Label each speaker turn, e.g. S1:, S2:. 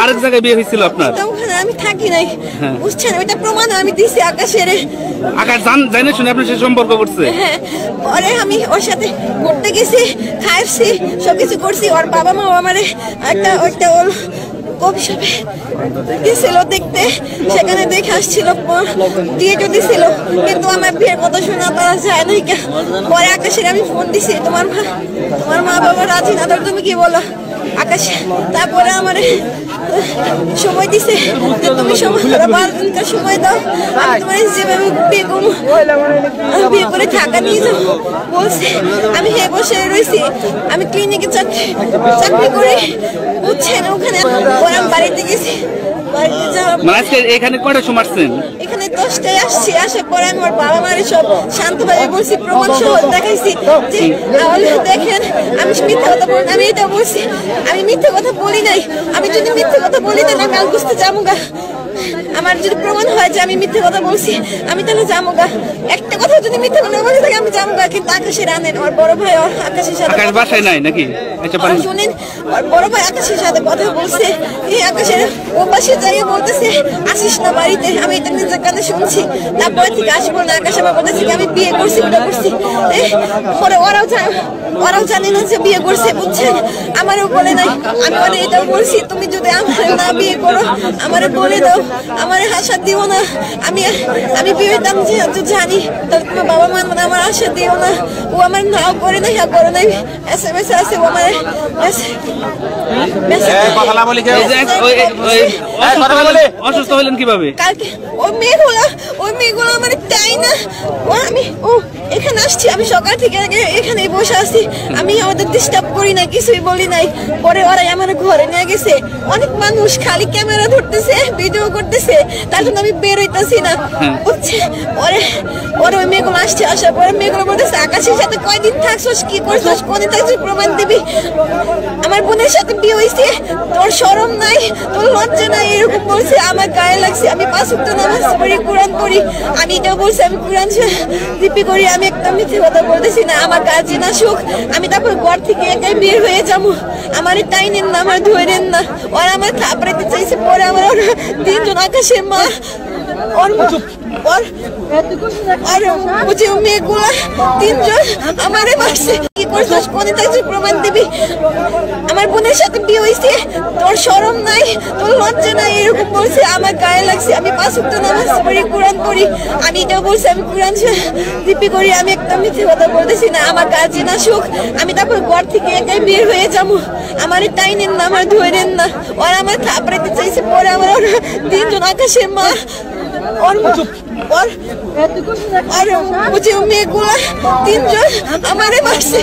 S1: আরেক জায়গায় বিয়ে হয়েছিল আপনার?
S2: আমি থাকি নাই, বুঝছেন? ওইটা প্রমাণ আমি দিছি আকাশের।
S1: আকাশ জানে শুনে আপনি সে সম্পর্ক করছে?
S2: হ্যাঁ, পরে আমি ওর সাথে ঘুরতে গেছি, খাইছি, সবকিছু করছি। ওর বাবা মা আমার একটা ওর কবি সাথে গেছিল দেখতে, সেখানে দেখে আসছিল, দিয়ে দিছিল, কিন্তু আমার বিয়ের কথা শোনা তারা যায় নাই। পরে আকাশের আমি ফোন দিছি, তোমার মা বাবা রাজি না, তুমি কি বলো আকাশ? তারপরে আমার সময় দিছে যে তুমি 12 দিনকার সময় দাও, আমি তোমার যেভাবে বিয়ে করে ঢাকা নিয়ে যাবো বলছে। আমি বসে রয়েছি, আমি ক্লিনিকে চাকরি করি, বুঝছেন? ওখানে আমি বাড়িতে গেছি।
S1: এখানে কয়টার সময় আসছেন?
S2: এখানে 10টায় আসছি। আসার পরে আমার বাবা মারে সব শান্তভাবে বলছি, প্রমাণ সহ দেখাইছি যে দেখেন আমি মিথ্যা কথা বলি। আমি এটা বলছি, আমি মিথ্যা কথা বলি নাই। আমি যদি মিথ্যা কথা বলি তাহলে আমি আর বুঝতে যাবো গা। আমার যদি প্রমাণ হয় যে আমি মিথ্যা কথা বলছি, আমি তাহলে যাবো গা। একটা কথা যদি মিথ্যা কথা বলে থাকে আমি যাবো গা। কিন্তু আকাশের আনেন ওর বড় ভাই, ওর আকাশের সাথে
S1: বাসায় নাই নাকি?
S2: শুনেন, ওর বড় ভাই আকাশের সাথে কথা বলছে। এই আকাশের ও পাশে যাইয়ে বলতেছে আসিস না বাড়িতে। আমি এটা নিজের কানে শুনছি। তারপরে থেকে আসবো না। আকাশ আমার বলতেছে আমি বিয়ে করছি, ওটা করছি। পরে ওরাও জানে না যে বিয়ে করছে, বুঝছেন? আমারও বলে নাই। আমি ওরা এটাও বলছি, তুমি যদি আমার না বিয়ে করো আমারে বলে দাও, আমার আশা দিও না। আমি বিয়েতাম যেহেতু জানি, তাহলে তোমার বাবা মা মানে আমার আশা দিও না। ও আমার নাও করে নাই, হ্যাঁ করে নাই। SMS আছে ও আমার
S1: অসুস্থ হলেন কিভাবে?
S2: কালকে ওই মেয়েগুলো আমার তাই না, ও এখানে আসছি। আমি সকাল থেকে এখানে বসে আছি। আমি ওদের ডিস্টার্ব করি না, কিছুই বলি নাই। পরে ওরাই আমার ঘরে নিয়ে গেছে। অনেক মানুষ খালি ক্যামেরা ধরতেছে, ভিডিও করতেছে, তার জন্য আমি বের হইতেছি না, বুঝছে? পরে ওই মেয়েগুলো আসছে। আসার পরে মেয়েগুলো বলতেছে আকাশের সাথে কয়দিন থাকছস, কি করছস, কোনদিন থাকছিস, প্রমাণ দিবি। আমার বোনের সাথে বিয়ে হয়েছে, তোর শরম নাই, তোর লজ্জা নাই, এরকম বলছে। আমার গায়ে লাগছে। আমি 5 ওয়াক্ত নামাজ পড়ি, কোরআন পড়ি। আমি এটাও বলছি আমি কোরআন দিপি করি। আমি একটা মিথ্যে কথা বলতেছি না। আমার কাজে না সুখ। আমি তারপর ঘর থেকে একাই বের হয়ে যাবো। আমার টাইনেন না, আমার ধরেন না। ওরা আমার থাপড়াইতে চাইছে। পরে আমার 3জন আকাশের মা মেয়েগুলা 3জন আমারে মারছে। কি করছিস, কোনে থাকছিস, প্রমাণ দিবি। আমার বোনের সাথে বিয়ে হয়েছে, তোর শরম নাই, তোর লজ্জা নাই, এরকম বলছে। আমার গায়ে লাগছে। আমি 5 ওয়াক্ত নামাজ পড়ি, কোরআন পড়ি। আমি এটাও বলছি আমি কোরআন দিপি করি। আমি একটা মিথ্যে কথা বলতেছি না। আমার কাজে না সুখ। আমি তারপর ঘর থেকে একাই বের হয়ে যাবো। আমার টাইনেন না, আমার ধরেন না। ওরা আমার থাপড়াইতে চাইছে। পরে আমার 3জন আকাশের মা মেয়েগুলা 3জন আমারে মারছে।